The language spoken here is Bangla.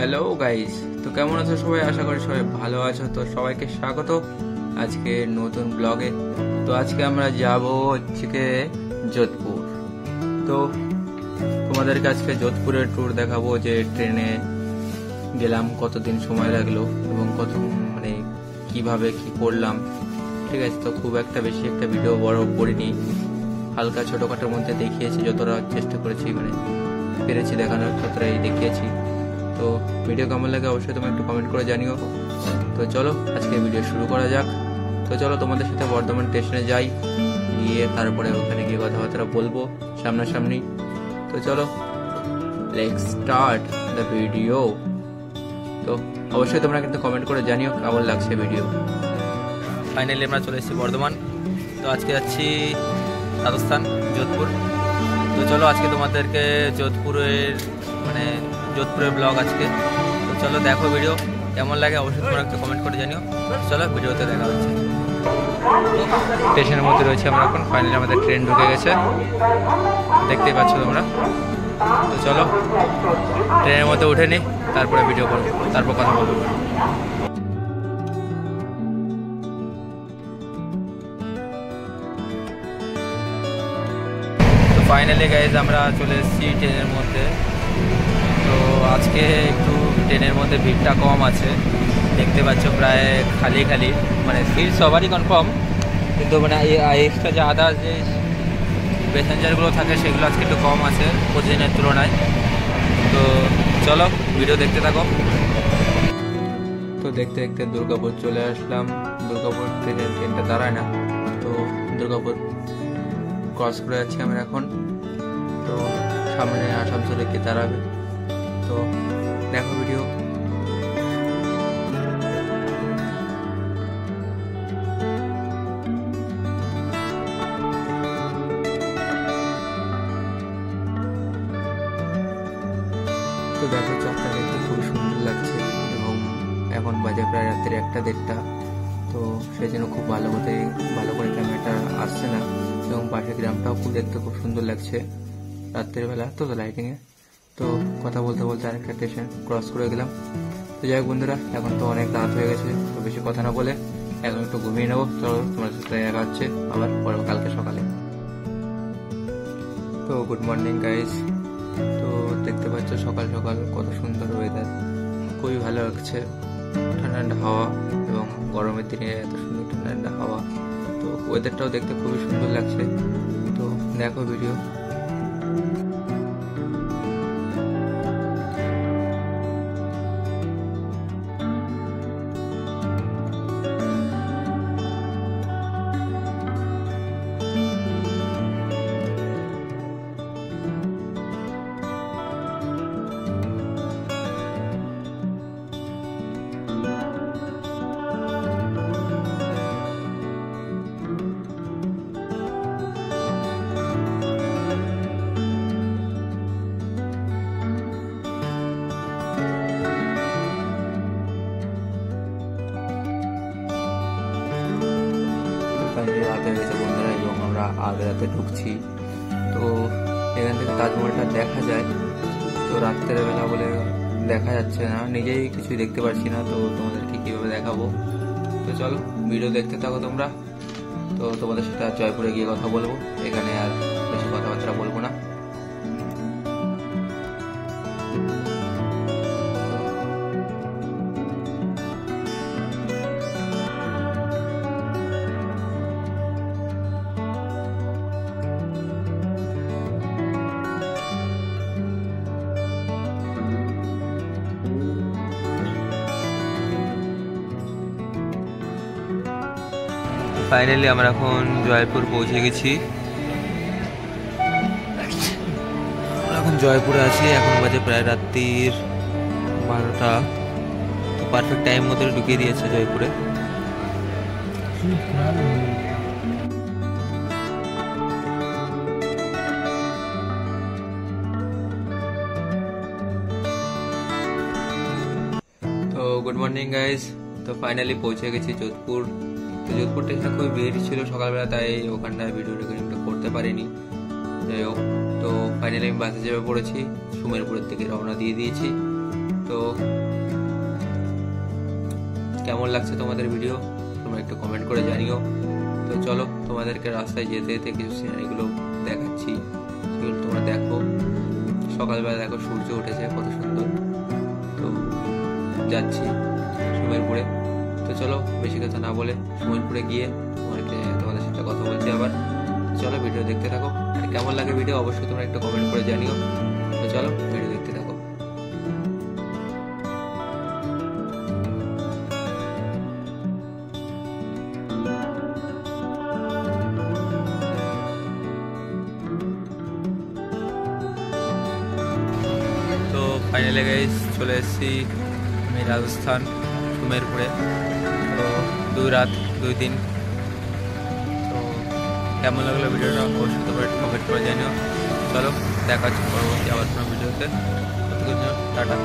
হ্যালো গাইস, তো কেমন আছো সবাই? আশা করি সবাই ভালো আছো। তো সবাইকে স্বাগত আজকে নতুন ব্লগে। তো আজকে আমরা যাব হচ্ছে যোধপুর। তো তোমাদেরকে আজকে যোধপুরের ট্যুর দেখাবো, যে ট্রেনে গেলাম, কতদিন সময় লাগলো এবং কত কিভাবে কি করলাম। ঠিক আছে, তো খুব একটা বেশি একটা ভিডিও বড় করিনি, হালকা ছোটখাটোর মধ্যে দেখিয়েছি, যতটা চেষ্টা করেছি পেরেছি দেখানোর ততটাই দেখিয়েছি। তো ভিডিও কেমন লাগে অবশ্যই তোমরা একটু কমেন্ট করে জানিও। তো চলো আজকে ভিডিও শুরু করা যাক। তো চলো তোমাদের সাথে বর্ধমান স্টেশনে যাই, গিয়ে তারপরে ওখানে গিয়ে কথাবার্তা বলবো সামনাসামনি। তো চলো লেটস স্টার্ট দ্য ভিডিও। তো অবশ্যই তোমরা কিন্তু কমেন্ট করে জানিও কেমন লাগছে ভিডিও। ফাইনালি আমরা চলে এসেছি বর্ধমান। তো আজকে যাচ্ছি রাজস্থান, যোধপুর। তো চলো আজকে তোমাদেরকে যোধপুরের ব্লগ আজকে। তো চলো দেখো ভিডিও কেমন লাগে অবশ্যই তোমরা একটু কমেন্ট করে জানিও। চলো ভিডিওতে দেখা হচ্ছে। স্টেশনের মধ্যে রয়েছে আমরা এখন, ফাইনালি আমাদের ট্রেন ঢুকে গেছে, দেখতেই পাচ্ছ তোমরা। তো চলো ট্রেনের মধ্যে উঠে নিই, তারপরে ভিডিও করবো, তারপর কথা বলবো। তো ফাইনালি গাইজ আমরা চলে এসেছি ট্রেনের মধ্যে। তো আজকে একটু ট্রেনের মধ্যে ভিড়টা কম আছে, দেখতে পাচ্ছ প্রায় খালি সিট সবারই কনফার্ম, কিন্তু এক্সট্রা যে আদার্স যে প্যাসেঞ্জারগুলো থাকে সেগুলো আজকে একটু কম আছে প্রতিদিনের তুলনায়। তো চলো ভিডিও দেখতে থাকো। তো দেখতে দেখতে দুর্গাপুর চলে আসলাম। দুর্গাপুর থেকে ট্রেনটা দাঁড়ায় না, তো দুর্গাপুর ক্রস করে যাচ্ছি আমরা এখন। তো সামনে আসানসোলে কে দাঁড়াবে, তো দেখো ভিডিও। তো দেখো চারটা দেখতে খুবই সুন্দর লাগছে, এবং এখন বাজে প্রায় রাত্রি 1-1:30। তো সেই জন্য খুব ভালো করে ক্যামেরাটা আসছে না, এবং পাশের গ্রামটাও দেখতে খুব সুন্দর লাগছে রাত্রের বেলা, তো লাইটিংয়ে। তো কথা বলতে বলতে আরেকটা স্টেশন ক্রস করে গেলাম। তো যাই হোক বন্ধুরা, এখন তো অনেক রাত হয়ে গেছে, তো বেশি কথা না বলে এখন একটু ঘুমিয়ে নেবো। চলো তোমার সাথে দেখা হচ্ছে আবার পরে কালকে সকালে। তো গুড মর্নিং গাইস। তো দেখতে পাচ্ছ সকাল সকাল কত সুন্দর ওয়েদার, খুবই ভালো লাগছে, ঠান্ডা হাওয়া, এবং গরমের দিনে এত সুন্দর ঠান্ডা হাওয়া। তো ওয়েদারটাও দেখতে খুবই সুন্দর লাগছে। তো দেখো ভিডিও। রাত হয়ে গেছে বন্ধুরা, এবং আমরা আগ্রাতে ঢুকছি। তো এখান থেকে তাজমহলটা দেখা যায়, তো রাত্রের বেলা বলে দেখা যাচ্ছে না, নিজেই কিছুই দেখতে পাচ্ছি না, তো তোমাদেরকে কিভাবে দেখাবো। তো চলো ভিডিও দেখতে থাকো তোমরা। তো তোমাদের সাথে আর জয়পুরে গিয়ে কথা বলবো, এখানে আর বেশি কথাবার্তা বলবো না। ফাইনালি আমরা এখন জয়পুর পৌঁছে গেছি। এখন জয়পুরে আছি, এখন বাজে প্রায় রাত্রির 12টা। তো পারফেক্ট টাইম মতো ঢুকিয়ে দিয়েছে জয়পুরে। তো গুড মর্নিং গাইজ। তো ফাইনালি পৌঁছে গেছি যোধপুর। তো যোধপুর স্টেশনে খুবই ভিড় ছিল সকালবেলা, তাই ওখানটায় ভিডিও রেকর্ডিংটা করতে পারিনি। যাই হোক, তো ফাইনালি আমি বাসে চেপে পড়েছি, সুমেরপুরের দিকে রওনা দিয়ে দিয়েছি। তো তো কেমন লাগছে তোমাদের ভিডিও তোমরা একটু কমেন্ট করে জানিও। তো চলো তোমাদেরকে রাস্তায় যেতে যেতে কিছু সিনারিগুলো দেখাচ্ছি, সেগুলো তোমরা দেখো। সকালবেলা দেখো সূর্য উঠেছে কত সুন্দর। তো যাচ্ছি সুমেরপুরে। তো চলো বেশি কথা না বলে সুমেরপুরে গিয়ে তোমাদের সাথে কথা বলছি আবার। চলো ভিডিও দেখতে থাকো, আর কেমন লাগে ভিডিও অবশ্যই তোমরা একটু কমেন্ট করে জানিও। তো চলো ভিডিও দেখতে থাকো। তো ফাইনালি গাইস চলে এসেছি আমি রাজস্থান সুমেরপুরে। তো 2 রাত 2 দিন। তো কেমন লাগলো ভিডিওটা অবশ্যই তোমরা একটু কমেন্ট করে জানিও। চলো দেখা হচ্ছে পরবর্তী আবার কোনো ভিডিওতে। ততক্ষণ টাটা।